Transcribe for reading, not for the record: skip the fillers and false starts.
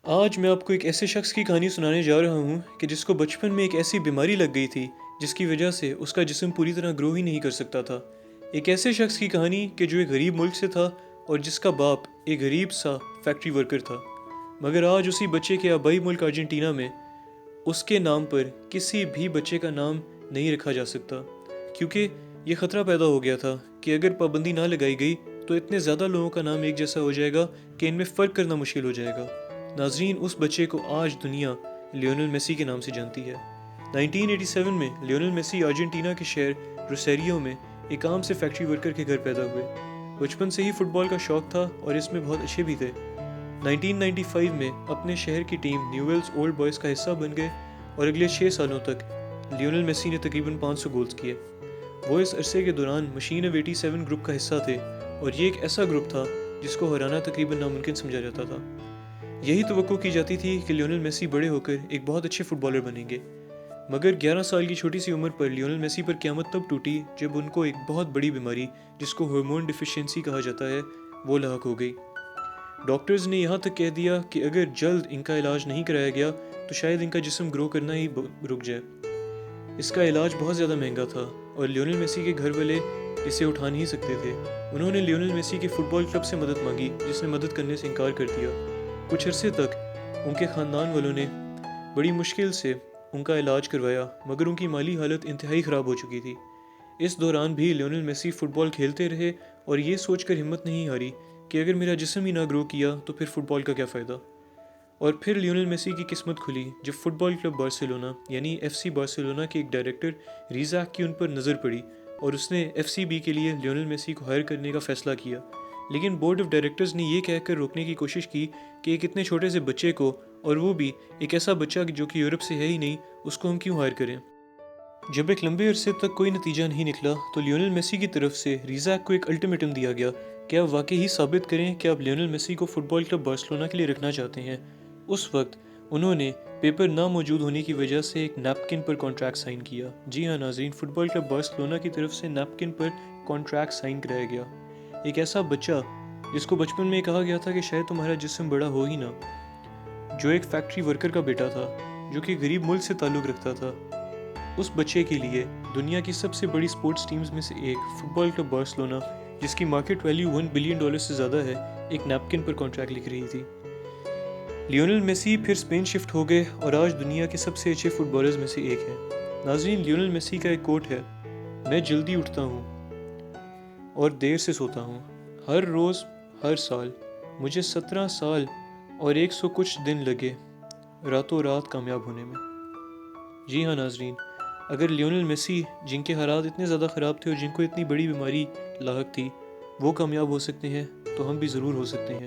آج میں آپ کو ایک ایسے شخص کی کہانی سنانے جا رہا ہوں کہ جس کو بچپن میں ایک ایسی بیماری لگ گئی تھی جس کی وجہ سے اس کا جسم پوری طرح گرو ہی نہیں کر سکتا تھا۔ ایک ایسے شخص کی کہانی کہ جو ایک غریب ملک سے تھا اور جس کا باپ ایک غریب سا فیکٹری ورکر تھا، مگر آج اسی بچے کے آبائی ملک ارجنٹینا میں اس کے نام پر کسی بھی بچے کا نام نہیں رکھا جا سکتا، کیونکہ یہ خطرہ پیدا ہو گیا تھا کہ اگر پابندی نہ لگائی گئی تو اتنے زیادہ لوگوں کا نام ایک جیسا ہو جائے گا کہ ان میں فرق کرنا مشکل ہو جائے گا۔ ناظرین، اس بچے کو آج دنیا لیونل میسی کے نام سے جانتی ہے۔ 1987 میں لیونل میسی ارجنٹینا کے شہر روسیریو میں ایک عام سے فیکٹری ورکر کے گھر پیدا ہوئے۔ بچپن سے ہی فٹ بال کا شوق تھا اور اس میں بہت اچھے بھی تھے۔ 1995 میں اپنے شہر کی ٹیم نیویلز اولڈ بوائز کا حصہ بن گئے اور اگلے 6 سالوں تک لیونل میسی نے تقریباً 500 گولز کیے۔ وہ اس عرصے کے دوران مشین آف 87 گروپ کا حصہ تھے اور یہ ایک ایسا گروپ تھا جس کو ہرانا تقریباً ناممکن سمجھا جاتا تھا۔ یہی توقع کی جاتی تھی کہ لیونل میسی بڑے ہو کر ایک بہت اچھے فٹ بالر بنیں گے، مگر 11 سال کی چھوٹی سی عمر پر لیونل میسی پر قیامت تب ٹوٹی جب ان کو ایک بہت بڑی بیماری جس کو ہارمون ڈیفیشینسی کہا جاتا ہے وہ لاحق ہو گئی۔ ڈاکٹرز نے یہاں تک کہہ دیا کہ اگر جلد ان کا علاج نہیں کرایا گیا تو شاید ان کا جسم گرو کرنا ہی رک جائے۔ اس کا علاج بہت زیادہ مہنگا تھا اور لیونل میسی کے گھر والے اسے اٹھا نہیں سکتے تھے۔ انہوں نے لیونل میسی کے فٹ بال کلب سے مدد مانگی جس نے مدد کرنے سے انکار کر دیا۔ کچھ عرصے تک ان کے خاندان والوں نے بڑی مشکل سے ان کا علاج کروایا، مگر ان کی مالی حالت انتہائی خراب ہو چکی تھی۔ اس دوران بھی لیونل میسی فٹ بال کھیلتے رہے اور یہ سوچ کر ہمت نہیں ہاری کہ اگر میرا جسم ہی نہ گرو کیا تو پھر فٹ بال کا کیا فائدہ۔ اور پھر لیونل میسی کی قسمت کھلی جب فٹ بال کلب بارسلونا یعنی ایف سی بارسلونا کے ایک ڈائریکٹر ریزاک کی ان پر نظر پڑی اور اس نے ایف سی بی کے لیے لیونل میسی کو ہائر کرنے کا فیصلہ کیا، لیکن بورڈ آف ڈائریکٹرز نے یہ کہہ کر روکنے کی کوشش کی کہ ایک اتنے چھوٹے سے بچے کو، اور وہ بھی ایک ایسا بچہ جو کہ یورپ سے ہے ہی نہیں، اس کو ہم کیوں ہائر کریں۔ جب ایک لمبے عرصے تک کوئی نتیجہ نہیں نکلا تو لیونل میسی کی طرف سے ریزاک کو ایک الٹیمیٹم دیا گیا کہ آپ واقعی ثابت کریں کہ آپ لیونل میسی کو فٹ بال کلب بارسلونا کے لیے رکھنا چاہتے ہیں۔ اس وقت انہوں نے پیپر نہ موجود ہونے کی وجہ سے ایک نیپکن پر کانٹریکٹ سائن کیا۔ جی ہاں ناظرین، فٹ بال کلب بارسلونا کی طرف سے نیپکن پر کانٹریکٹ سائن کرایا گیا۔ ایک ایسا بچہ جس کو بچپن میں کہا گیا تھا کہ شاید تمہارا جسم بڑا ہو ہی نہ، جو ایک فیکٹری ورکر کا بیٹا تھا، جو کہ غریب ملک سے تعلق رکھتا تھا، اس بچے کے لیے دنیا کی سب سے بڑی سپورٹس ٹیمز میں سے ایک فٹ بال کلب بارسلونا، جس کی مارکیٹ ویلیو $1 بلین سے زیادہ ہے، ایک نیپکن پر کانٹریکٹ لکھ رہی تھی۔ لیونل میسی پھر اسپین شفٹ ہو گئے اور آج دنیا کے سب سے اچھے فٹ بالرز میں سے ایک ہیں۔ ناظرین، لیونل میسی کا ایک کوٹ ہے: میں جلدی اٹھتا ہوں اور دیر سے سوتا ہوں، ہر روز ہر سال مجھے 17 سال اور 100 کچھ دن لگے راتوں رات کامیاب ہونے میں۔ جی ہاں ناظرین، اگر لیونل میسی، جن کے حالات اتنے زیادہ خراب تھے اور جن کو اتنی بڑی بیماری لاحق تھی، وہ کامیاب ہو سکتے ہیں تو ہم بھی ضرور ہو سکتے ہیں۔